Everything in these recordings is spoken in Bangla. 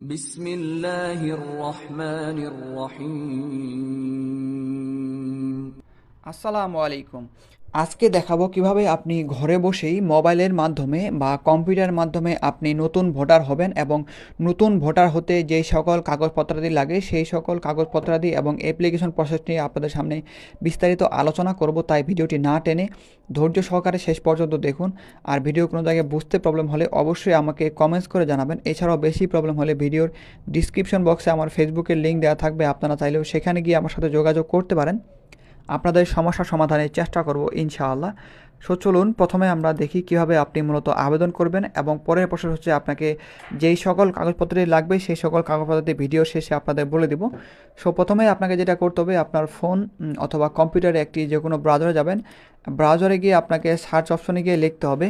بسم الله الرحمن الرحيم আসসালামু আলাইকুম। আজকে দেখাবো কিভাবে আপনি ঘরে বসেই মোবাইলের মাধ্যমে বা কম্পিউটারের মাধ্যমে আপনি নতুন ভোটার হবেন এবং নতুন ভোটার হতে যেই সকল কাগজপত্রাদি লাগে সেই সকল কাগজপত্রাদি এবং অ্যাপ্লিকেশন প্রসেস নিয়ে আপনাদের সামনে বিস্তারিত আলোচনা করব। তাই ভিডিওটি না টেনে ধৈর্য সহকারে শেষ পর্যন্ত দেখুন। আর ভিডিও কোনো জায়গায় বুঝতে প্রবলেম হলে অবশ্যই আমাকে কমেন্টস করে জানাবেন। এছাড়াও বেশি প্রবলেম হলে ভিডিওর ডিসক্রিপশন বক্সে আমার ফেসবুকের লিঙ্ক দেওয়া থাকবে, আপনারা চাইলেও সেখানে গিয়ে আমার সাথে যোগাযোগ করতে পারেন। আপনাদের সমস্যা সমাধানের চেষ্টা করব ইনশাআল্লাহ। সো চলুন প্রথমে আমরা দেখি কিভাবে আপনি মূলত আবেদন করবেন এবং পরের প্রসেস হচ্ছে আপনাকে যেই সকল কাগজপত্রে লাগবে সেই সকল কাগজপত্রটি ভিডিও শেষে আপনাদের বলে দিব। সো প্রথমে আপনাকে যেটা করতে হবে, আপনার ফোন অথবা কম্পিউটারে একটি যে কোনো ব্রাউজারে যাবেন। ব্রাউজারে গিয়ে আপনাকে সার্চ অপশনে গিয়ে লিখতে হবে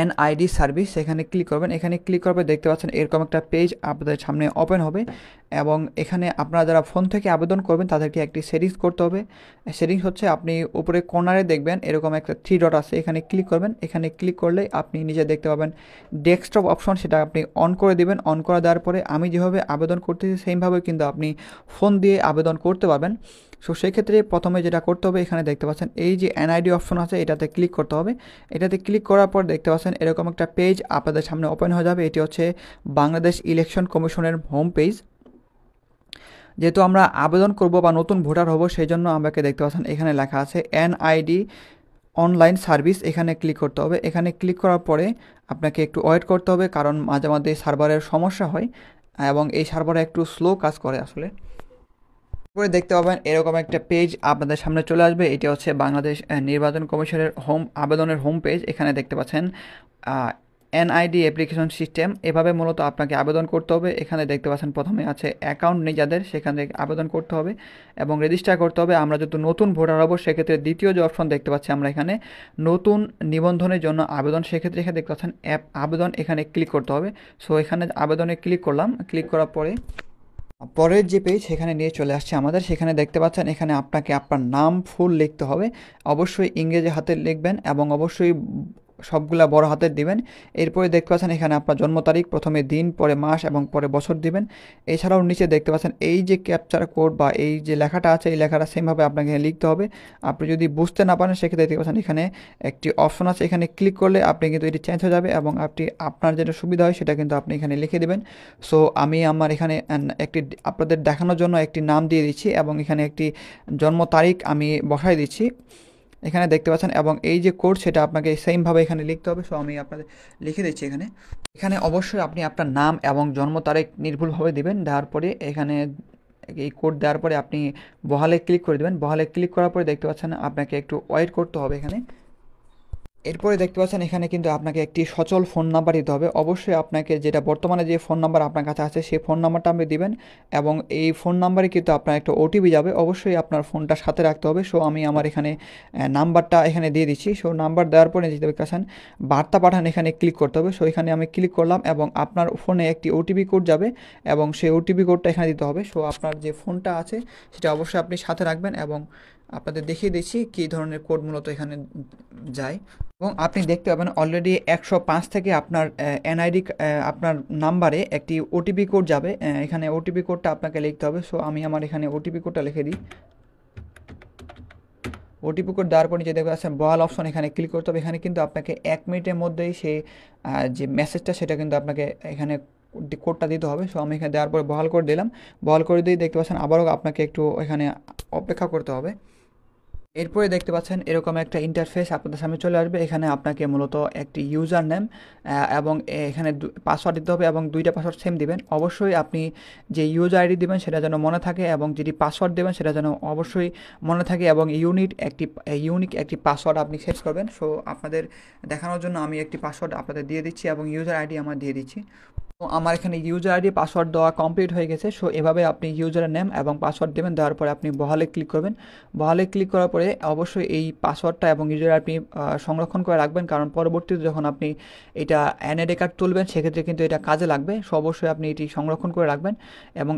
এনআইডি সার্ভিস, এখানে ক্লিক করবেন। এখানে ক্লিক করবে দেখতে পাচ্ছেন এরকম একটা পেজ আপনাদের সামনে ওপেন হবে এবং এখানে আপনারা যারা ফোন থেকে আবেদন করবেন তাদেরকে একটি সেটিংস করতে হবে। সেটিংস হচ্ছে আপনি উপরে কর্নারে দেখবেন এরকম একটা 3 ডট আছে, এখানে ক্লিক করবেন। এখানে ক্লিক করলে আপনি নিজে দেখতে পাবেন ডেস্কটপ অপশন, সেটা আপনি অন করে দিবেন। অন করে দেওয়ার পরে আমি যেভাবে আবেদন করতেছি সেইভাবে কিন্তু আপনি ফোন দিয়ে আবেদন করতে পারবেন। সো সেক্ষেত্রে প্রথমে যেটা করতে হবে, এখানে দেখতে পাচ্ছেন এই যে এনআইডি অপশন আছে এটাতে ক্লিক করতে হবে। এটাতে ক্লিক করার পর দেখতে পাচ্ছেন এরকম একটা পেজ আপনাদের সামনে ওপেন হয়ে যাবে। এটি হচ্ছে বাংলাদেশ ইলেকশন কমিশনের হোম পেজ। যেহেতু আমরা আবেদন করব বা নতুন ভোটার হব সেই জন্য আমাকে দেখতে পাচ্ছেন এখানে লেখা আছে এনআইডি অনলাইন সার্ভিস, এখানে ক্লিক করতে হবে। এখানে ক্লিক করার পরে আপনাকে একটু ওয়েট করতে হবে, কারণ মাঝে মাঝে সার্ভারের সমস্যা হয় এবং এই সার্ভারে একটু স্লো কাজ করে আসলে। করে দেখতে পাবেন এরকম একটা পেজ আপনাদের সামনে চলে আসবে। এটা হচ্ছে বাংলাদেশ নির্বাচন কমিশনের আবেদনের হোম পেজ। এখানে দেখতে পাচ্ছেন এনআইডি অ্যাপ্লিকেশন সিস্টেম, এভাবে মূলত আপনাকে আবেদন করতে হবে। এখানে দেখতে পাচ্ছেন প্রথমে আছে অ্যাকাউন্ট নেই যাদের, সেখানে আবেদন করতে হবে এবং রেজিস্টার করতে হবে। আমরা যেহেতু নতুন ভোটার হব সেক্ষেত্রে দ্বিতীয় যে অপশন দেখতে পাচ্ছি আমরা এখানে নতুন নিবন্ধনের জন্য আবেদন, সেক্ষেত্রে এখানে দেখতে পাচ্ছেন অ্যাপ আবেদন, এখানে ক্লিক করতে হবে। সো এখানে আবেদনে ক্লিক করলাম। ক্লিক করার পরে পরের যে পেজ সেখানে নিয়ে চলে আসছে আমাদের। সেখানে দেখতে পাচ্ছেন এখানে আপনাকে আপনার নাম ফুল লিখতে হবে, অবশ্যই ইংরেজি হাতে লিখবেন এবং অবশ্যই সবগুলা বড় হাতের দিবেন। এরপরে দেখতে পাচ্ছেন এখানে আপনার জন্ম তারিখ, প্রথমে দিন, পরে মাস এবং পরে বছর দিবেন। এছাড়াও নিচে দেখতে পাচ্ছেন এই যে ক্যাপচার কোড বা এই যে লেখাটা আছে এই লেখাটা সেমভাবে আপনাকে লিখতে হবে। আপনি যদি বুঝতে না পারেন সেক্ষেত্রে দেখতে পাচ্ছেন এখানে একটি অপশন আছে, এখানে ক্লিক করলে আপনি কিন্তু এটি চেঞ্জ হয়ে যাবে এবং আপনি আপনার যেটা সুবিধা হয় সেটা কিন্তু আপনি এখানে লিখে দেবেন। সো আমি আমার এখানে একটি আপনাদের দেখানোর জন্য একটি নাম দিয়ে দিচ্ছি এবং এখানে একটি জন্ম তারিখ আমি বসাই দিচ্ছি এখানে দেখতে পাচ্ছেন এবং এই যে কোড সেটা আপনাকে সেমভাবে এখানে লিখতে হবে। সো আমি আপনাদের লিখে দিচ্ছি এখানে। এখানে অবশ্যই আপনি আপনার নাম এবং জন্ম তারিখ নির্ভুলভাবে দিবেন। দেওয়ার পরে এখানে এই কোড দেওয়ার পরে আপনি বহালে ক্লিক করে দেবেন। বহালে ক্লিক করার পরে দেখতে পাচ্ছেন আপনাকে একটু ওয়েট করতে হবে এখানে। এরপরে দেখতে পাচ্ছেন এখানে কিন্তু আপনাকে একটি সচল ফোন নাম্বার দিতে হবে। অবশ্যই আপনাকে যেটা বর্তমানে যে ফোন নাম্বার আপনার কাছে আছে সেই ফোন নাম্বারটা আপনি দিবেন এবং এই ফোন নাম্বারে কিন্তু আপনার একটা ওটিপি যাবে, অবশ্যই আপনার ফোনটা সাথে রাখতে হবে। সো আমি আমার এখানে নাম্বারটা এখানে দিয়ে দিচ্ছি। সো নাম্বার দেওয়ার পরে যেতে পাচ্ছেন বার্তা পাঠান, এখানে ক্লিক করতে হবে। সো এখানে আমি ক্লিক করলাম এবং আপনার ফোনে একটি ওটিপি কোড যাবে এবং সেই ওটিপি কোডটা এখানে দিতে হবে। সো আপনার যে ফোনটা আছে সেটা অবশ্যই আপনি সাথে রাখবেন এবং আপনাদের দেখিয়ে দিচ্ছি কী ধরনের কোড মূলত এখানে যায়। এবং আপনি দেখতে পাবেন অলরেডি 105 থেকে আপনার এনআইডি আপনার নাম্বারে একটি ওটিপি কোড যাবে। এখানে ওটিপি কোডটা আপনাকে লিখতে হবে। সো আমি আমার এখানে ওটিপি কোডটা লিখে দিই। ওটিপি কোড দেওয়ার পর নিচে দেখতে পাচ্ছেন বহাল অপশন, এখানে ক্লিক করতে হবে। এখানে কিন্তু আপনাকে 1 মিনিটের মধ্যেই সেই যে মেসেজটা সেটা কিন্তু আপনাকে এখানে কোডটা দিতে হবে। সো আমি এখানে দেওয়ার পরে বহাল করে দিলাম। বহাল করে দিয়ে দেখতে পাচ্ছেন আবারও আপনাকে একটু এখানে অপেক্ষা করতে হবে। এরপরে দেখতে পাচ্ছেন এরকম একটা ইন্টারফেস আপনাদের সামনে চলে আসবে। এখানে আপনাকে মূলত একটি ইউজার নেম এবং এখানে পাসওয়ার্ড দিতে হবে এবং দুইটা পাসওয়ার্ড সেম দিবেন। অবশ্যই আপনি যে ইউজার আইডি দিবেন সেটা যেন মনে থাকে এবং যেটি পাসওয়ার্ড দেবেন সেটা যেন অবশ্যই মনে থাকে এবং ইউনিক একটি পাসওয়ার্ড আপনি সেট করবেন। সো আপনাদের দেখানোর জন্য আমি একটি পাসওয়ার্ড আপনাদের দিয়ে দিচ্ছি এবং ইউজার আইডি আমার দিয়ে দিচ্ছি। তো আমার এখানে ইউজার আইডি পাসওয়ার্ড দেওয়া কমপ্লিট হয়ে গেছে। সো এভাবে আপনি ইউজার নেম এবং পাসওয়ার্ড দেবেন। দেওয়ার পরে আপনি বহালে ক্লিক করবেন। বহালে ক্লিক করার পরে অবশ্যই এই পাসওয়ার্ডটা এবং ইউজার আপনি সংরক্ষণ করে রাখবেন, কারণ পরবর্তীতে যখন আপনি এটা এনআইডি কার্ড তুলবেন সেক্ষেত্রে কিন্তু এটা কাজে লাগবে। সো অবশ্যই আপনি এটি সংরক্ষণ করে রাখবেন এবং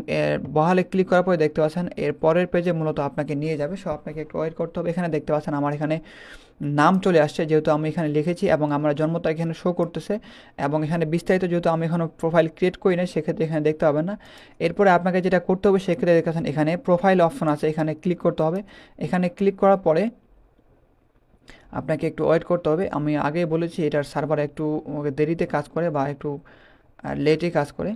বহালে ক্লিক করার পরে দেখতে পাচ্ছেন এর পরের পেজে মূলত আপনাকে নিয়ে যাবে। সো আপনাকে একটু ওয়েট করতে হবে। এখানে দেখতে পাচ্ছেন আমার এখানে নাম চলে আসছে, যেহেতু আমি এখানে লিখেছি এবং আমার জন্ম তারিখ এখানে শো করতেছে এবং এখানে বিস্তারিত যেহেতু আমি এখানে প্রোফাইল প্রোফাইল ক্রিয়েট করি না, সেক্ষেত্রে এখানে দেখতে পাবেন না। এরপরে আপনাকে যেটা করতে হবে, সেক্ষেত্রে দেখেছেন এখানে প্রোফাইল অপশন আছে, এখানে ক্লিক করতে হবে। এখানে ক্লিক করার পরে আপনাকে একটু ওয়েট করতে হবে। আমি আগেই বলেছি এটার সার্ভার একটু দেরিতে কাজ করে বা একটু লেটে কাজ করে।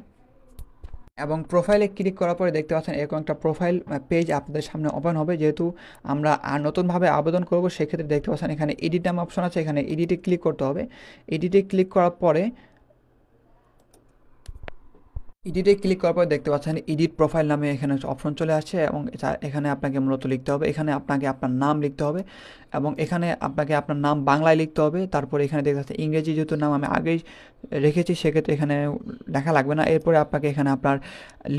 এবং প্রোফাইলে ক্লিক করার পরে দেখতে পাচ্ছেন এরকম একটা প্রোফাইল পেজ আপনাদের সামনে ওপেন হবে। যেহেতু আমরা নতুনভাবে আবেদন করব, সেক্ষেত্রে দেখতে পাচ্ছেন এখানে এডিট নাম অপশন আছে, এখানে এডিটে ক্লিক করতে হবে। এডিটে ক্লিক করার পরে দেখতে পাচ্ছেন এডিট প্রোফাইল নামে এখানে অপশন চলে আসছে এবং এখানে আপনাকে মূলত লিখতে হবে, এখানে আপনাকে আপনার নাম লিখতে হবে এবং এখানে আপনাকে আপনার নাম বাংলায় লিখতে হবে। তারপরে এখানে দেখতে পাচ্ছেন ইংরেজি যেহেতু নাম আমি আগেই রেখেছি, সেক্ষেত্রে এখানে লেখা লাগবে না। এরপরে আপনাকে এখানে আপনার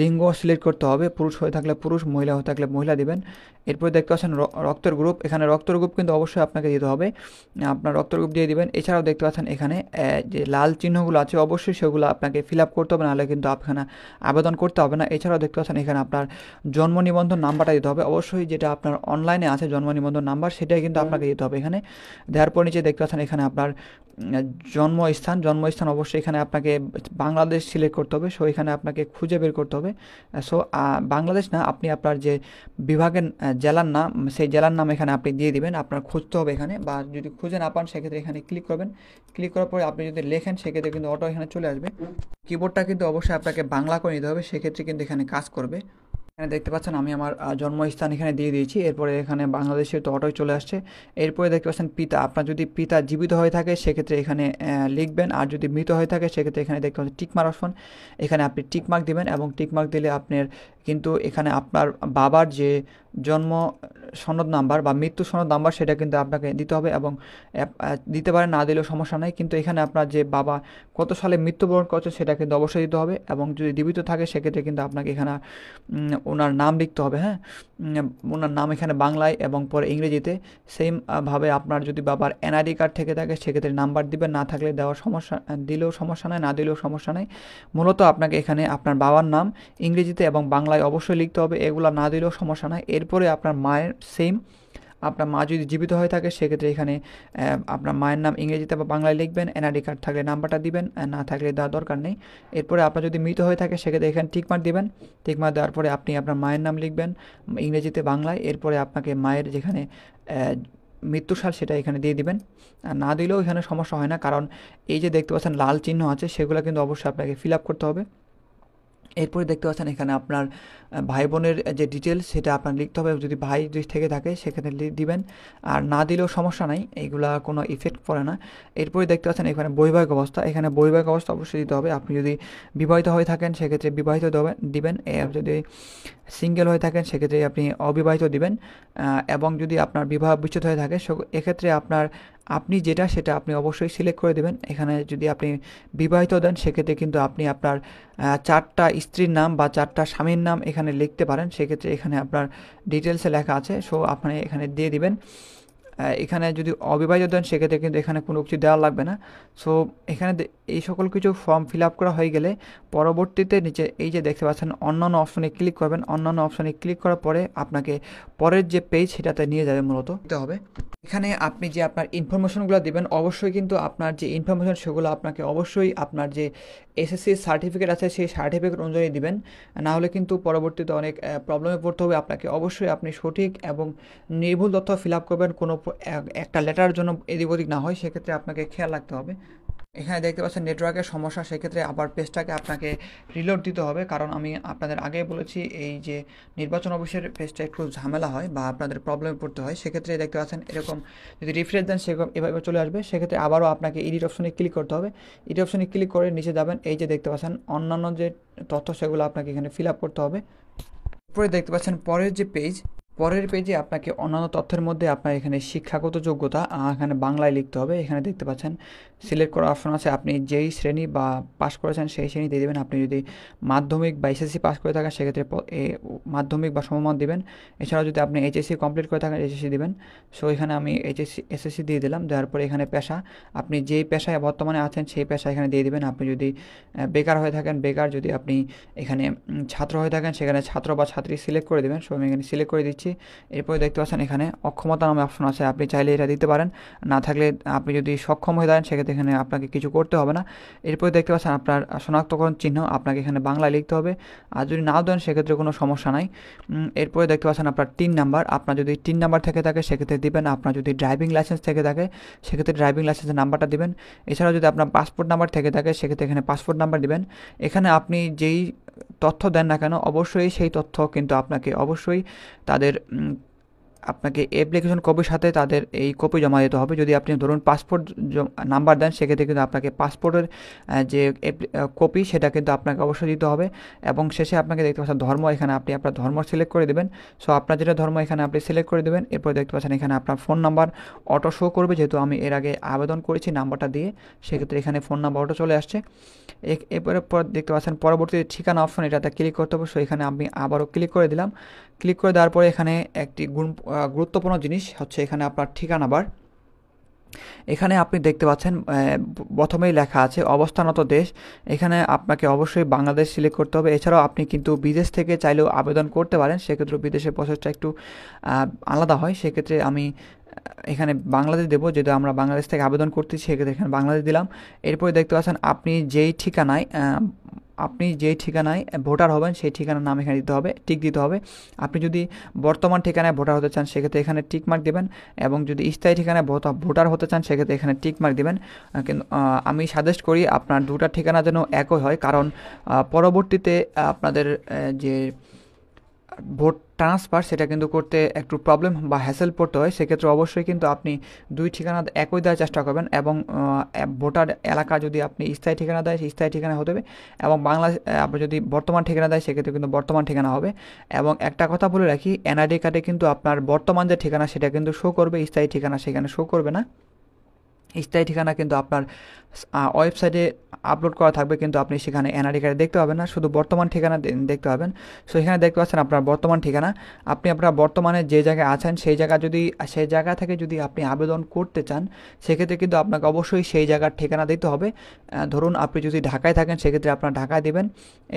লিঙ্গ সিলেক্ট করতে হবে, পুরুষ হয়ে থাকলে পুরুষ, মহিলা হয়ে থাকলে মহিলা দিবেন। এরপরে দেখতে পাচ্ছেন রক্তের গ্রুপ, এখানে রক্তের গ্রুপ কিন্তু অবশ্যই আপনাকে দিতে হবে, আপনার রক্তের গ্রুপ দিয়ে দিবেন। এছাড়াও দেখতে পাচ্ছেন এখানে যে লাল চিহ্নগুলো আছে অবশ্যই সেগুলো আপনাকে ফিল আপ করতে হবে, নাহলে কিন্তু আপনার আবেদন করতে হবে না। এছাড়াও দেখতে পাচ্ছেন এখানে আপনার জন্ম নিবন্ধন নাম্বারটা দিতে হবে, অবশ্যই যেটা আপনার অনলাইনে আছে জন্ম নিবন্ধন নাম্বার, সেটাই কিন্তু আপনাকে দিতে হবে। এখানে দেওয়ার পর নিচে দেখতে পাচ্ছেন এখানে আপনার জন্মস্থান অবশ্যই এখানে আপনাকে বাংলাদেশ সিলেক্ট করতে হবে। সো এখানে আপনাকে খুঁজে বের করতে হবে। সো বাংলাদেশ না, আপনি আপনার যে বিভাগের জেলার নাম, সেই জেলার নাম এখানে আপনি দিয়ে দিবেন। আপনার খুঁজতে হবে এখানে, বা যদি খুঁজে না পান সেক্ষেত্রে এখানে ক্লিক করবেন। ক্লিক করার পরে আপনি যদি লেখেন সেক্ষেত্রে কিন্তু অটো এখানে চলে আসবে। কিবোর্ডটা কিন্তু অবশ্যই আপনাকে বাংলা করে নিতে হবে, সেক্ষেত্রে কিন্তু এখানে কাজ করবে। এখানে দেখতে পাচ্ছেন আমি আমার জন্মস্থান এখানে দিয়ে দিয়েছি, এরপরে এখানে বাংলাদেশের তো অটোই চলে আসছে। এরপরে দেখতে পাচ্ছেন পিতা, আপনার যদি পিতা জীবিত হয়ে থাকে সেক্ষেত্রে এখানে লিখবেন, আর যদি মৃত হয়ে থাকে সেক্ষেত্রে এখানে দেখতে পাচ্ছেন টিকমার্ক অপশন, এখানে আপনি টিকমার্ক দিবেন। এবং টিকমার্ক দিলে আপনার কিন্তু এখানে আপনার বাবার যে জন্ম সনদ নাম্বার বা মৃত্যু সনদ নাম্বার সেটা কিন্তু আপনাকে দিতে হবে, এবং দিতে পারেন, না দিলেও সমস্যা নেই। কিন্তু এখানে আপনার যে বাবা কত সালে মৃত্যুবরণ করছে সেটা কিন্তু অবশ্যই দিতে হবে। এবং যদি জীবিত থাকে সেক্ষেত্রে কিন্তু আপনাকে এখানে ওনার নাম লিখতে হবে। হ্যাঁ, ওনার নাম এখানে বাংলায় এবং পরে ইংরেজিতে। সেম ভাবে আপনার যদি বাবার এনআইডি কার্ড থেকে থাকে সেক্ষেত্রে নাম্বার দিবেন, না থাকলে দিলেও সমস্যা নাই, না দিলেও সমস্যা নাই। মূলত আপনাকে এখানে আপনার বাবার নাম ইংরেজিতে এবং বাংলায় অবশ্যই লিখতে হবে, এগুলো না দিলেও সমস্যা নাই। এরপরে আপনার মায়ের সেম, আপনার মা যদি জীবিত হয়ে থাকে সেক্ষেত্রে এখানে আপনার মায়ের নাম ইংরেজিতে বা বাংলায় লিখবেন, এনআইডি কার্ড থাকলে নাম্বারটা দিবেন, না থাকলে দেওয়ার দরকার নেই। এরপরে আপনার যদি মৃত হয়ে থাকে সেক্ষেত্রে এখানে টিকমার্ক দিবেন। টিকমার্ক দেওয়ার পরে আপনি আপনার মায়ের নাম লিখবেন ইংরেজিতে বাংলায়, এরপরে আপনাকে মায়ের যেখানে মৃত্যুসাল সেটা এখানে দিয়ে দিবেন। আর না দিলেও এখানে সমস্যা হয় না, কারণ এই যে দেখতে পাচ্ছেন লাল চিহ্ন আছে সেগুলো কিন্তু অবশ্যই আপনাকে ফিল আপ করতে হবে। এরপরে দেখতে পাচ্ছেন এখানে আপনার ভাই বোনের যে ডিটেলস সেটা আপনার লিখতে হবে, যদি ভাই যদি থেকে থাকে সেখানে দিবেন, আর না দিলেও সমস্যা নাই, এইগুলা কোনো ইফেক্ট পড়ে না। এরপরে দেখতে পাচ্ছেন এখানে বৈবাহিক অবস্থা, এখানে বৈবাহিক অবস্থা অবশ্যই দিতে হবে। আপনি যদি বিবাহিত হয়ে থাকেন সেক্ষেত্রে বিবাহিত দিবেন, যদি সিঙ্গেল হয়ে থাকেন সেক্ষেত্রে আপনি অবিবাহিত দিবেন। এবং যদি আপনার বিবাহ বিচ্ছেদ হয়ে থাকে এক্ষেত্রে আপনি সেটা আপনি অবশ্যই সিলেক্ট করে দেবেন। এখানে যদি আপনি বিবাহিত দেন সেক্ষেত্রে কিন্তু আপনি আপনার 4টা স্ত্রীর নাম বা 4টা স্বামীর নাম এখানে লিখতে পারেন, সেক্ষেত্রে এখানে আপনার ডিটেলসে লেখা আছে, সো আপনি এখানে দিয়ে দিবেন। এখানে যদি অবিবাহিত দেন সেক্ষেত্রে কিন্তু এখানে কোনো কিছু দেওয়া লাগবে না। সো এখানে এই সকল কিছু ফর্ম ফিল আপ করা হয়ে গেলে পরবর্তীতে নিচে এই যে দেখতে পাচ্ছেন অন্যান্য অপশনে ক্লিক করবেন। অন্যান্য অপশনে ক্লিক করার পরে আপনাকে পরের যে পেজ সেটাতে নিয়ে যাবে, মূলত দিতে হবে। এখানে আপনি যে আপনার ইনফরমেশনগুলো দেবেন অবশ্যই কিন্তু আপনার যে ইনফরমেশন সেগুলো আপনাকে অবশ্যই আপনার যে এসএসসি সার্টিফিকেট আছে সেই সার্টিফিকেট অনুযায়ী দিবেন, না হলে কিন্তু পরবর্তীতে অনেক প্রবলেমে পড়তে হবে আপনাকে। অবশ্যই আপনি সঠিক এবং নির্ভুল তথ্য ফিল আপ করবেন, কোনো একটা লেটারের জন্য এদিক ওদিক না হয়, সেক্ষেত্রে আপনাকে খেয়াল রাখতে হবে। এখানে দেখতে পাচ্ছেন নেটওয়ার্কের সমস্যা, সেক্ষেত্রে আবার পেজটাকে আপনাকে রিলোড দিতে হবে, কারণ আমি আপনাদের আগে বলেছি এই যে নির্বাচন অফিসের পেজটা একটু ঝামেলা হয় বা আপনাদের প্রবলেমে পড়তে হয়। সেক্ষেত্রে দেখতে পাচ্ছেন এরকম যদি রিফ্রেশ দেন সেরকম এভাবে চলে আসবে। সেক্ষেত্রে আবারও আপনাকে এডিট অপশনে ক্লিক করতে হবে। এডিট অপশনে ক্লিক করে নিচে যাবেন, এই যে দেখতে পাচ্ছেন অন্যান্য যে তথ্য সেগুলো আপনাকে এখানে ফিল আপ করতে হবে। এরপরে দেখতে পাচ্ছেন পরের পেজে আপনাকে অন্যান্য তথ্যের মধ্যে আপনার এখানে শিক্ষাগত যোগ্যতা এখানে বাংলায় লিখতে হবে। এখানে দেখতে পাচ্ছেন সিলেক্ট করার অপশন আছে, আপনি যেই শ্রেণী বা পাস করেছেন সেই শ্রেণী দিয়ে দেবেন। আপনি যদি মাধ্যমিক বা এসএসসি পাস করে থাকেন সেক্ষেত্রে মাধ্যমিক বা সমমান দিবেন। এছাড়াও যদি আপনি এইচএসসি কমপ্লিট করে থাকেন এইচএসসি দিবেন। সো এখানে আমি এসএসসি দিয়ে দিলাম। দেওয়ার পরে এখানে পেশা, আপনি যেই পেশায় বর্তমানে আছেন সেই পেশা এখানে দিয়ে দিবেন। আপনি যদি বেকার হয়ে থাকেন বেকার, যদি আপনি এখানে ছাত্র হয়ে থাকেন সেখানে ছাত্র বা ছাত্রী সিলেক্ট করে দেবেন। সো আমি এখানে সিলেক্ট করে দিচ্ছি। এরপরে দেখতে পাচ্ছেন এখানে অক্ষমতা নামে অপশন আছে, আপনি চাইলে এটা দিতে পারেন, না থাকলে আপনি যদি সক্ষম হয়ে থাকেন সেক্ষেত্রে এখানে আপনাকে কিছু করতে হবে না। এরপরে দেখতে পাচ্ছেন আপনার শনাক্তকরণ চিহ্ন আপনাকে এখানে বাংলায় লিখতে হবে, আর যদি নাও দেন সেক্ষেত্রে কোনো সমস্যা নাই। এরপরে দেখতে পাচ্ছেন আপনার 3 নাম্বার, আপনার যদি 3 নাম্বার থেকে থাকে সেক্ষেত্রে দিবেন, আপনার যদি ড্রাইভিং লাইসেন্স থেকে থাকে সেক্ষেত্রে ড্রাইভিং লাইসেন্সের নাম্বারটা দিবেন। এছাড়াও যদি আপনার পাসপোর্ট নাম্বার থেকে থাকে সেক্ষেত্রে এখানে পাসপোর্ট নাম্বার দিবেন। এখানে আপনি যেই তথ্য দেন না কেন অবশ্যই সেই তথ্য কিন্তু আপনাকে অবশ্যই তাদের আপনাকে অ্যাপ্লিকেশন কপির সাথে তাদের এই কপি জমা দিতে হবে। যদি আপনি ধরুন পাসপোর্ট নাম্বার দেন সেক্ষেত্রে কিন্তু আপনাকে পাসপোর্টের যে কপি সেটা কিন্তু আপনাকে অবশ্যই দিতে হবে। এবং শেষে আপনাকে দেখতে পাচ্ছেন ধর্ম, এখানে আপনি আপনার ধর্ম সিলেক্ট করে দেবেন। সো আপনার যেটা ধর্ম এখানে আপনি সিলেক্ট করে দেবেন। এরপর দেখতে পাচ্ছেন এখানে আপনার ফোন নাম্বার অটো শো করবে, যেহেতু আমি এর আগে আবেদন করেছি নাম্বারটা দিয়ে, সেক্ষেত্রে এখানে ফোন নাম্বার অটো চলে আসছে। এরপরে দেখতে পাচ্ছেন পরবর্তী ঠিকানা অপশন, এটাতে ক্লিক করতে হবে। সো এখানে আমি আবারও ক্লিক করে দিলাম। ক্লিক করে দেওয়ার পরে এখানে একটি গুরুত্বপূর্ণ জিনিস হচ্ছে এখানে আপনার ঠিকানা বার। এখানে আপনি দেখতে পাচ্ছেন প্রথমেই লেখা আছে অবস্থানরত দেশ, এখানে আপনাকে অবশ্যই বাংলাদেশ সিলেক্ট করতে হবে। এছাড়াও আপনি কিন্তু বিদেশ থেকে চাইলেও আবেদন করতে পারেন, সেক্ষেত্রে বিদেশের প্রসেসটা একটু আলাদা হয়। সেক্ষেত্রে আমি এখানে বাংলাদেশ দেবো, যেহেতু আমরা বাংলাদেশ থেকে আবেদন করতেছি সেক্ষেত্রে এখানে বাংলাদেশ দিলাম। এরপরে দেখতে পাচ্ছেন আপনি যেই ঠিকানায় ভোটার হবেন সেই ঠিকানার নাম এখানে দিতে হবে, টিক দিতে হবে। আপনি যদি বর্তমান ঠিকানায় ভোটার হতে চান সেক্ষেত্রে এখানে টিক মার্ক দেবেন, এবং যদি স্থায়ী ঠিকানায় ভোটার হতে চান সেক্ষেত্রে এখানে টিক মার্ক দেবেন। কিন্তু আমি সাজেস্ট করি আপনার দুটা ঠিকানা যেন একই হয়, কারণ পরবর্তীতে আপনাদের যে ভোট ট্রান্সফার সেটা কিন্তু করতে একটু প্রবলেম বা হ্যাসেল পড়তে হয়। সেক্ষেত্রে অবশ্যই কিন্তু আপনি দুই ঠিকানা একই দেওয়ার চেষ্টা করবেন, এবং ভোটার এলাকা যদি আপনি স্থায়ী ঠিকানা দেয় সেই স্থায়ী ঠিকানা হতে হবে, এবং আপনি যদি বর্তমান ঠিকানা দেয় সেক্ষেত্রে কিন্তু বর্তমান ঠিকানা হবে। এবং একটা কথা বলে রাখি, এনআইডি কার্ডে কিন্তু আপনার বর্তমান যে ঠিকানা সেটা কিন্তু শো করবে, স্থায়ী ঠিকানা সেখানে শো করবে না। স্থায়ী ঠিকানা কিন্তু আপনার ওয়েবসাইটে আপলোড করা থাকবে, কিন্তু আপনি সেখানে এনআইডি কার্ডে দেখতে পাবেন না, শুধু বর্তমান ঠিকানা দেখতে পাবেন। সো এখানে দেখতে পাচ্ছেন আপনার বর্তমান ঠিকানা। আপনি আপনার বর্তমানে যে জায়গায় আছেন সেই জায়গা থেকে যদি আপনি আবেদন করতে চান সেক্ষেত্রে কিন্তু আপনাকে অবশ্যই সেই জায়গার ঠিকানা দিতে হবে। ধরুন আপনি যদি ঢাকায় থাকেন সেক্ষেত্রে আপনার ঢাকায় দেবেন।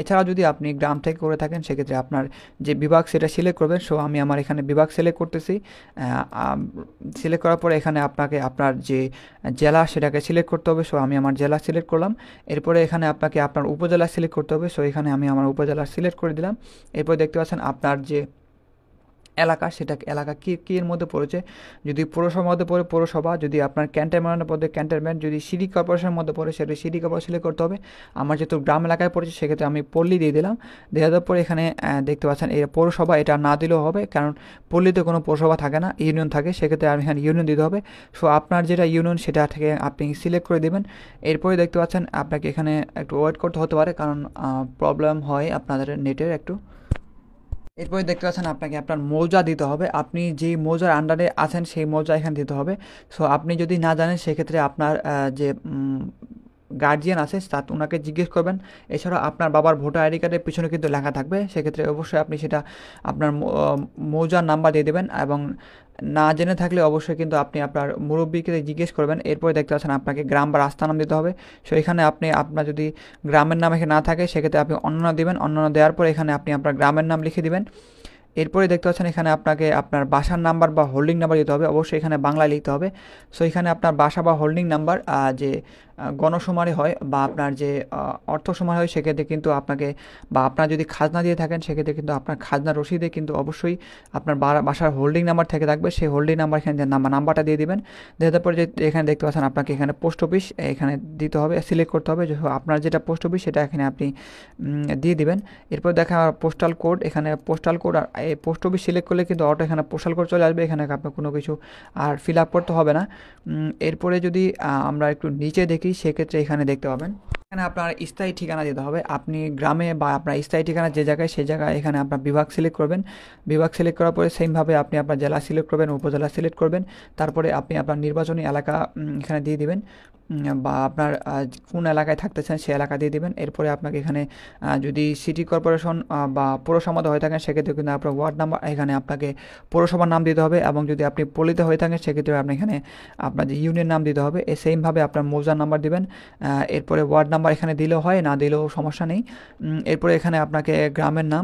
এছাড়াও যদি আপনি গ্রাম থেকে করে থাকেন সেক্ষেত্রে আপনার যে বিভাগ সেটা সিলেক্ট করবেন। সো আমি আমার এখানে বিভাগ সিলেক্ট করতেছি। সিলেক্ট করার পরে এখানে আপনাকে আপনার যে জেলা সেটাকে সিলেক্ট করতে হবে। সো আমি আমার জেলা সিলেক্ট করলাম। এরপরে এখানে আপনাকে আপনার উপজেলা সিলেক্ট করতে হবে। সো এখানে আমি আমার উপজেলা সিলেক্ট করে দিলাম। এরপর দেখতে পাচ্ছেন আপনার যে এলাকা সেটা এলাকা কী এর মধ্যে পড়েছে, যদি পৌরসভার মধ্যে পড়ে পৌরসভা, যদি আপনার ক্যান্টনমেন্টের মধ্যে ক্যান্টনমেন্ট, যদি সিটি কর্পোরেশনের মধ্যে পড়ে সেটা সিটি কর্পোরেশন সিলেক্ট করতে হবে। আমার যেহেতু গ্রাম এলাকায় পড়েছে সেক্ষেত্রে আমি পল্লী দিয়ে দিলাম। দেওয়ার পরে এখানে দেখতে পাচ্ছেন এই পৌরসভা এটা না দিলেও হবে, কারণ পল্লীতে কোনো পৌরসভা থাকে না, ইউনিয়ন থাকে, সেক্ষেত্রে আমি এখানে ইউনিয়ন দিতে হবে। সো আপনার যেটা ইউনিয়ন সেটা থেকে আপনি সিলেক্ট করে দেবেন। এরপরে দেখতে পাচ্ছেন আপনাকে এখানে একটু ওয়েট করতে হতে পারে, কারণ প্রবলেম হয় আপনাদের নেটের একটু। এরপরে দেখতে পাচ্ছেন আপনাকে আপনার মৌজা দিতে হবে, আপনি যেই মৌজার আন্ডারে আছেন সেই মৌজা এখানে দিতে হবে। সো আপনি যদি না জানেন সেক্ষেত্রে আপনার যে গার্জিয়ান আছে ওনাকে জিজ্ঞেস করবেন। এছাড়া আপনার বাবার ভোটার আইডি কার্ডের পিছনে কিন্তু লেখা থাকবে, সেক্ষেত্রে অবশ্যই আপনি সেটা আপনার মৌজার নাম্বার দিয়ে দেবেন। এবং না জেনে থাকলে অবশ্যই কিন্তু আপনি আপনার মুরব্বীকে জিজ্ঞেস করবেন। এরপরে দেখতে পাচ্ছেন আপনাকে গ্রাম বা রাস্তার নাম দিতে হবে। সো এখানে আপনি আপনার যদি গ্রামের নাম এখানে না থাকে সেক্ষেত্রে আপনি অন্যান্য দেবেন, অন্যান্য দেওয়ার পরে এখানে আপনি আপনার গ্রামের নাম লিখে দিবেন। এরপরে দেখতে পাচ্ছেন এখানে আপনাকে আপনার বাসার নাম্বার বা হোল্ডিং নাম্বার দিতে হবে, অবশ্যই এখানে বাংলায় লিখতে হবে। সো এখানে আপনার বাসা বা হোল্ডিং নাম্বার যে গণশুমারি হয় বা আপনার যে অর্থ শুমারি হয় সেক্ষেত্রে কিন্তু আপনাকে, বা আপনার যদি খাজনা দিয়ে থাকেন সেক্ষেত্রে কিন্তু আপনার খাজনা রসিদে কিন্তু অবশ্যই আপনার বাসার হোল্ডিং নাম্বার থেকে থাকবে, সেই হোল্ডিং নাম্বার এখানে নাম্বারটা দিয়ে দিবেন। দেওয়ার পরে যে এখানে দেখতে পাচ্ছেন আপনাকে এখানে পোস্ট অফিস এখানে দিতে হবে, সিলেক্ট করতে হবে যে আপনার যেটা পোস্ট অফিস সেটা এখানে আপনি দিয়ে দিবেন। এরপর দেখা পোস্টাল কোড, এখানে পোস্টাল কোড আর এই পোস্ট অফিস সিলেক্ট করলে কিন্তু অটো এখানে পোস্টাল কোড চলে আসবে, এখানে আপনার কোনো কিছু আর ফিল আপ করতে হবে না। এরপরে যদি আমরা একটু নিচে দেখি সেক্ষেত্রে এখানে দেখতে পাবেন এখানে আপনার স্থায়ী ঠিকানা দিতে হবে। আপনি গ্রামে বা আপনার স্থায়ী ঠিকানা যে জায়গায় সেই জায়গায় এখানে আপনার বিভাগ সিলেক্ট করবেন। বিভাগ সিলেক্ট করার পরে সেমভাবে আপনি আপনার জেলা সিলেক্ট করবেন, উপজেলা সিলেক্ট করবেন। তারপরে আপনি আপনার নির্বাচনী এলাকা এখানে দিয়ে দিবেন, বা আপনার কোন এলাকায় থাকতে চান সেই এলাকা দিয়ে দেবেন। এরপরে আপনাকে এখানে যদি সিটি কর্পোরেশন বা পৌরসভা হয়ে থাকেন সেক্ষেত্রে কিন্তু আপনার ওয়ার্ড নাম্বার এখানে আপনাকে পৌরসভার নাম দিতে হবে, এবং যদি আপনি পল্লীতে হয়ে থাকেন সেক্ষেত্রে আপনি এখানে আপনার যে ইউনিয়ন নাম দিতে হবে। সেমভাবে আপনার মৌজার নাম্বার দিবেন। এরপরে ওয়ার্ড নাম্বার এখানে দিলেও হয়, না দিলেও সমস্যা নেই। এরপরে এখানে আপনাকে গ্রামের নাম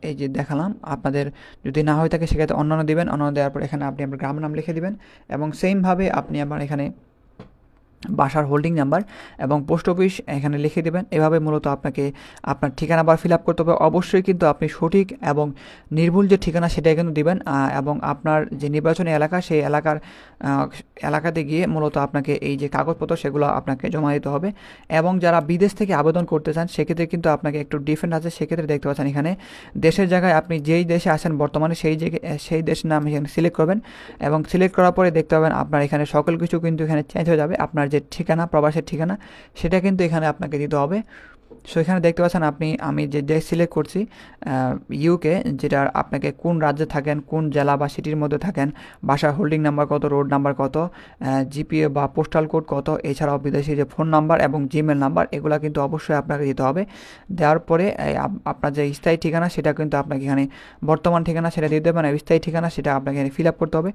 এই যে দেখালাম, আপনাদের যদি না হয়ে থাকে সেক্ষেত্রে অন্যান্য দিবেন, অন্যান্য দেওয়ার পর এখানে আপনি আপনার গ্রামের নাম লিখে দিবেন, এবং সেমভাবে আপনি আমার এখানে বাসার হোল্ডিং নাম্বার এবং পোস্ট অফিস এখানে লিখে দেবেন। এভাবে মূলত আপনাকে আপনার ঠিকানা বার ফিল আপ করতে হবে। অবশ্যই কিন্তু আপনি সঠিক এবং নির্ভুল যে ঠিকানা সেটাই কিন্তু দেবেন, এবং আপনার যে নির্বাচনী এলাকা সেই এলাকাতে গিয়ে মূলত আপনাকে এই যে কাগজপত্র সেগুলো আপনাকে জমা দিতে হবে। এবং যারা বিদেশ থেকে আবেদন করতে চান সেক্ষেত্রে কিন্তু আপনাকে একটু ডিফারেন্ট আছে। সেক্ষেত্রে দেখতে পাচ্ছেন এখানে দেশের জায়গায় আপনি যেই দেশে আছেন বর্তমানে সেই দেশের নাম এখানে সিলেক্ট করবেন, এবং সিলেক্ট করার পরে দেখতে পাবেন আপনার এখানে সকল কিছু কিন্তু এখানে চেঞ্জ হয়ে যাবে। আপনার যে ঠিকানা, প্রবাসের ঠিকানা, সেটা কিন্তু এখানে আপনাকে দিতে হবে। সো এখানে দেখতে পাচ্ছেন আমি যে দেশ সিলেক্ট করছি ইউকে, যেটা আপনাকে কোন রাজ্যে থাকেন, কোন জেলা বা সিটির মধ্যে থাকেন, বাসার হোল্ডিং নাম্বার কত, রোড নাম্বার কত, জিপিএ বা পোস্টাল কোড কত, এছাড়াও বিদেশি যে ফোন নাম্বার এবং জিমেল নাম্বার, এগুলো কিন্তু অবশ্যই আপনাকে দিতে হবে। দেওয়ার পরে আপনার যে স্থায়ী ঠিকানা সেটা কিন্তু আপনাকে এখানে বর্তমান ঠিকানা সেটা দিয়ে দেবেন, স্থায়ী ঠিকানা সেটা আপনাকে এখানে ফিল আপ করতে হবে।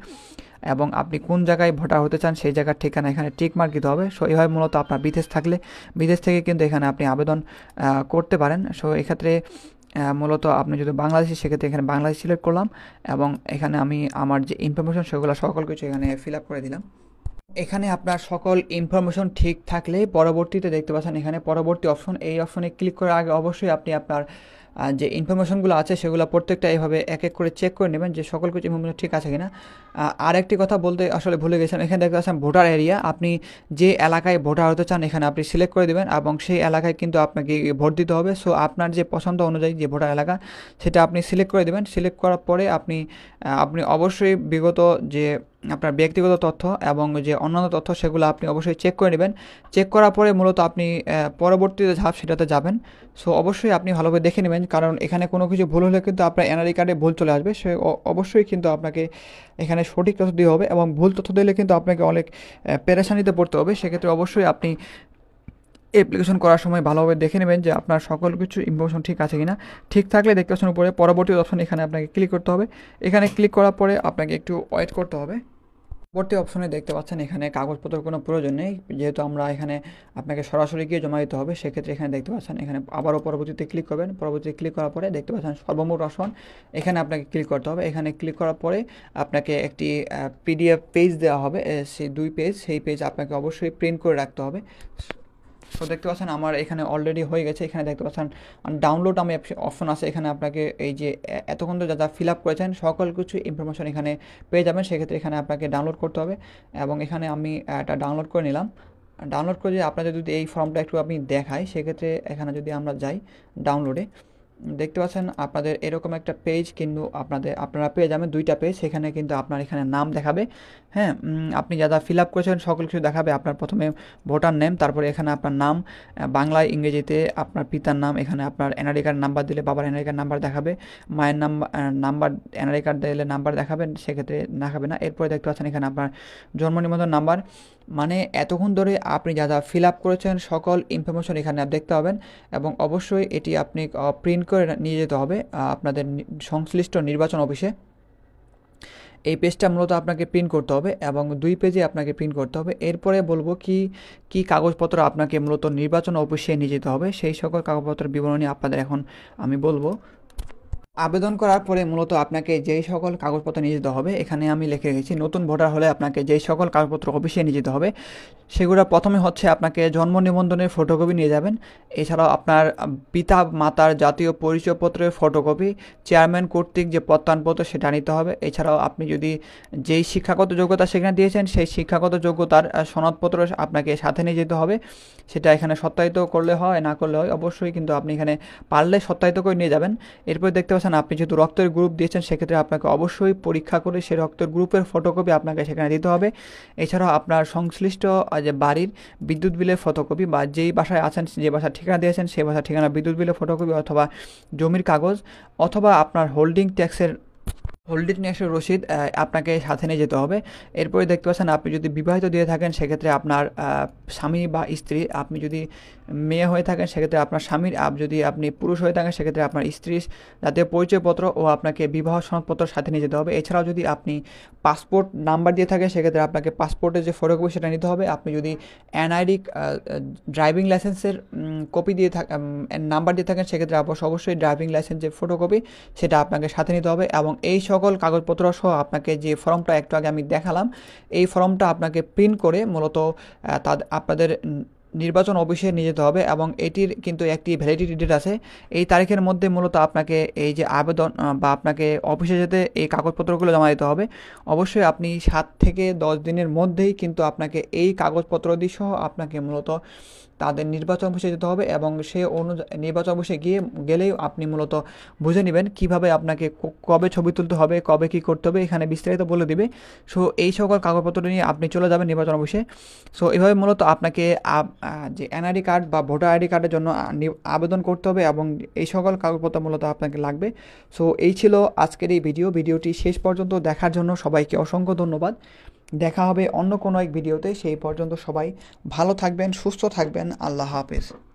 এবং আপনি কোন জায়গায় ভোটার হতে চান সেই জায়গার ঠিকানা এখানে টিক মার্ক দিতে হবে। সো এইভাবে মূলত আপনার বিদেশ থাকলে বিদেশ থেকে কিন্তু এখানে আপনি আবেদন করতে পারেন। সো এক্ষেত্রে মূলত আপনি যদি বাংলাদেশি সেক্ষেত্রে এখানে বাংলাদেশ সিলেক্ট করলাম, এবং এখানে আমি আমার যে ইনফরমেশন সেগুলো সকল কিছু এখানে ফিল আপ করে দিলাম। এখানে আপনার সকল ইনফরমেশন ঠিক থাকলে পরবর্তীতে দেখতে পাচ্ছেন এখানে পরবর্তী অপশন, এই অপশনে ক্লিক করার আগে অবশ্যই আপনি আপনার যে ইনফরমেশনগুলো আছে সেগুলো প্রত্যেকটা এইভাবে এক এক করে চেক করে নেবেন যে সকল কিছু ইনফরমেশন ঠিক আছে কিনা। আর একটি কথা বলতে আসলে ভুলে গেছিলাম, এখানে দেখতে পাচ্ছেন ভোটার এরিয়া, আপনি যে এলাকায় ভোটার হতে চান এখানে আপনি সিলেক্ট করে দেবেন, এবং সেই এলাকায় কিন্তু আপনাকে ভোট দিতে হবে। সো আপনার যে পছন্দ অনুযায়ী যে ভোটার এলাকা সেটা আপনি সিলেক্ট করে দেবেন। সিলেক্ট করার পরে আপনি অবশ্যই বিগত যে আপনার ব্যক্তিগত তথ্য এবং যে অন্যান্য তথ্য সেগুলো আপনি অবশ্যই চেক করে নেবেন। চেক করার পরে মূলত আপনি পরবর্তীতে ধাপ সেটাতে যাবেন। সো অবশ্যই আপনি ভালোভাবে দেখে নেবেন, কারণ এখানে কোনো কিছু ভুল হলে কিন্তু আপনার এনআরআই কার্ডে ভুল চলে আসবে। সে অবশ্যই কিন্তু আপনাকে এখানে সঠিক তথ্য দিতে হবে, এবং ভুল তথ্য দিলে কিন্তু আপনাকে অনেক পেরেশানিতে পড়তে হবে। সেক্ষেত্রে অবশ্যই আপনি অ্যাপ্লিকেশন করার সময় ভালোভাবে দেখে নেবেন যে আপনার সকল কিছু ইনফরমেশন ঠিক আছে কিনা। ঠিক থাকলে দেখতে পাচ্ছেন উপরে পরবর্তী অপশন, এখানে আপনাকে ক্লিক করতে হবে। এখানে ক্লিক করার পরে আপনাকে একটু ওয়েট করতে হবে। পরবর্তী অপশনে দেখতে পাচ্ছেন এখানে কাগজপত্রের কোনো প্রয়োজন নেই, যেহেতু আমরা এখানে আপনাকে সরাসরি গিয়ে জমা দিতে হবে। সেক্ষেত্রে এখানে দেখতে পাচ্ছেন এখানে আবারও পরবর্তীতে ক্লিক করবেন। পরবর্তীতে ক্লিক করার পরে দেখতে পাচ্ছেন সর্বমোট অপশন, এখানে আপনাকে ক্লিক করতে হবে। এখানে ক্লিক করার পরে আপনাকে একটি পিডিএফ পেজ দেওয়া হবে, সেই 2 পেজ, সেই পেজ আপনাকে অবশ্যই প্রিন্ট করে রাখতে হবে। সো দেখতে পাচ্ছেন আমার এখানে অলরেডি হয়ে গেছে। এখানে দেখতে পাচ্ছেন ডাউনলোড আমি অপশন আছে, এখানে আপনাকে এই যে এতক্ষণ তো যা ফিল আপ করেছেন সকল কিছু ইনফরমেশন এখানে পেয়ে যাবেন। সেক্ষেত্রে এখানে আপনাকে ডাউনলোড করতে হবে, এবং এখানে আমি এটা ডাউনলোড করে নিলাম। ডাউনলোড করে আপনাদের যদি এই ফর্মটা একটু আমি দেখাই, সেক্ষেত্রে এখানে যদি আমরা যাই ডাউনলোডে, দেখতে পাচ্ছেন আপনাদের এরকম একটা পেজ কিন্তু আপনারা পেয়ে যাবেন 2টা পেজ। সেখানে কিন্তু আপনার এখানে নাম দেখাবে, হ্যাঁ, আপনি যা ফিল আপ করেছেন সকল কিছু দেখাবে। আপনার প্রথমে ভোটার নেম, তারপরে এখানে আপনার নাম বাংলায়, ইংরেজিতে আপনার পিতার নাম, এখানে আপনার এনআরআই কার্ড নাম্বার দিলে বাবার এনআরআই কার্ড নাম্বার দেখাবে, মায়ের নাম্বার এনআরআই কার্ড দিলে নাম্বার দেখাবেন, সেক্ষেত্রে দেখাবে না। এরপরে দেখতে পাচ্ছেন এখানে আপনার জন্ম নিবন্ধন নাম্বার, মানে এতক্ষণ ধরে আপনি যা ফিল আপ করেছেন সকল ইনফরমেশন এখানে দেখতে পাবেন। এবং অবশ্যই এটি আপনি প্রিন্ট করে নিয়ে যেতে হবে আপনাদের সংশ্লিষ্ট নির্বাচন অফিসে। এই পেজটা মূলত আপনাকে প্রিন্ট করতে হবে, এবং 2 পেজে আপনাকে প্রিন্ট করতে হবে। এরপরে বলবো কি কাগজপত্র আপনাকে মূলত নির্বাচন অফিসে নিয়ে যেতে হবে, সেই সকল কাগজপত্রের বিবরণী আপনাদের এখন আমি বলবো। আবেদন করার পরে মূলত আপনাকে যেই সকল কাগজপত্র নিয়ে যেতে হবে, এখানে আমি লিখে রেখেছি নতুন ভোটার হলে আপনাকে যেই সকল কাগজপত্র অফিসে নিয়ে যেতে হবে সেগুলো প্রথমে হচ্ছে আপনাকে জন্ম নিবন্ধনের ফটোকপি নিয়ে যাবেন। এছাড়াও আপনার পিতা মাতার জাতীয় পরিচয়পত্রের ফটোকপি, চেয়ারম্যান কর্তৃক যে প্রত্যয়নপত্র সেটা নিতে হবে। এছাড়াও আপনি যদি যেই শিক্ষাগত যোগ্যতা সেখানে দিয়েছেন সেই শিক্ষাগত যোগ্যতার সনদপত্র আপনাকে সাথে নিয়ে যেতে হবে। সেটা এখানে সত্যায়িত করলে হয়, না করলে হয়, অবশ্যই কিন্তু আপনি এখানে পারলে সত্যায়িত করে নিয়ে যাবেন। এরপর দেখতে পাচ্ছেন আপনি যেহেতু রক্তের গ্রুপ দিয়েছেন সেক্ষেত্রে আপনাকে অবশ্যই পরীক্ষা করে সেই রক্তের গ্রুপের ফটোকপি আপনাকে সেখানে দিতে হবে। এছাড়াও আপনার সংশ্লিষ্ট যে বাড়ির বিদ্যুৎ বিলের ফটোকপি, বা যেই বাসায় আছেন যে বাসার ঠিকানা দিয়েছেন সেই বাসার ঠিকানা বিদ্যুৎ বিলের ফটোকপি, অথবা জমির কাগজ, অথবা আপনার হোল্ডিং ট্যাক্সের রসিদ আপনাকে সাথে নিয়ে যেতে হবে। এরপরে দেখতে পাচ্ছেন আপনি যদি বিবাহিত দিয়ে থাকেন সেক্ষেত্রে আপনার স্বামী বা স্ত্রী, আপনি যদি মেয়ে হয়ে থাকেন সেক্ষেত্রে আপনার স্বামীর, যদি আপনি পুরুষ হয়ে থাকেন সেক্ষেত্রে আপনার স্ত্রীর জাতীয় পরিচয়পত্র ও আপনাকে বিবাহ সনদপত্র সাথে নিয়ে যেতে হবে। এছাড়াও যদি আপনি পাসপোর্ট নাম্বার দিয়ে থাকেন সেক্ষেত্রে আপনাকে পাসপোর্টের যে ফটোকপি সেটা নিতে হবে। আপনি যদি এনআইডি ড্রাইভিং লাইসেন্সের কপি দিয়ে নাম্বার দিয়ে থাকেন সেক্ষেত্রে অবশ্যই ড্রাইভিং লাইসেন্সের ফটোকপি সেটা আপনাকে সাথে নিতে হবে। এবং এই সকল কাগজপত্র সহ আপনাকে যে ফর্মটা একটু আগে আমি দেখালাম, এই ফর্মটা আপনাকে প্রিন্ট করে মূলত আপনাদের নির্বাচন অফিসে নিয়ে যেতে হবে এবং এটির কিন্তু একটি ভ্যালিডিটি ডেট আছে। এই তারিখের মধ্যে মূলত আপনাকে এই যে আবেদন বা আপনাকে অফিসে যেতে এই কাগজপত্রগুলো জমা দিতে হবে। অবশ্যই আপনি 7 থেকে 10 দিনের মধ্যেই কিন্তু আপনাকে এই কাগজপত্র দিয়ে সহ আপনাকে মূলত তাদের নির্বাচন অফিসে যেতে হবে এবং সে অনুযায়ী নির্বাচন অফিসে গেলেই আপনি মূলত বুঝে নেবেন কীভাবে আপনাকে কবে ছবি তুলতে হবে, কবে কী করতে হবে, এখানে বিস্তারিত বলে দিবে। সো এই সকল কাগজপত্র নিয়ে আপনি চলে যাবেন নির্বাচন অফিসে। সো এভাবে মূলত আপনাকে যে এনআইডি কার্ড বা ভোটার আইডি কার্ডের জন্য আবেদন করতে হবে এবং এই সকল কাগজপত্র মূলত আপনাকে লাগবে। সো এই ছিল আজকের এই ভিডিওটি শেষ পর্যন্ত দেখার জন্য সবাইকে অসংখ্য ধন্যবাদ। দেখা হবে অন্য কোনো এক ভিডিওতে। সেই পর্যন্ত সবাই ভালো থাকবেন, সুস্থ থাকবেন। আল্লাহ হাফেজ।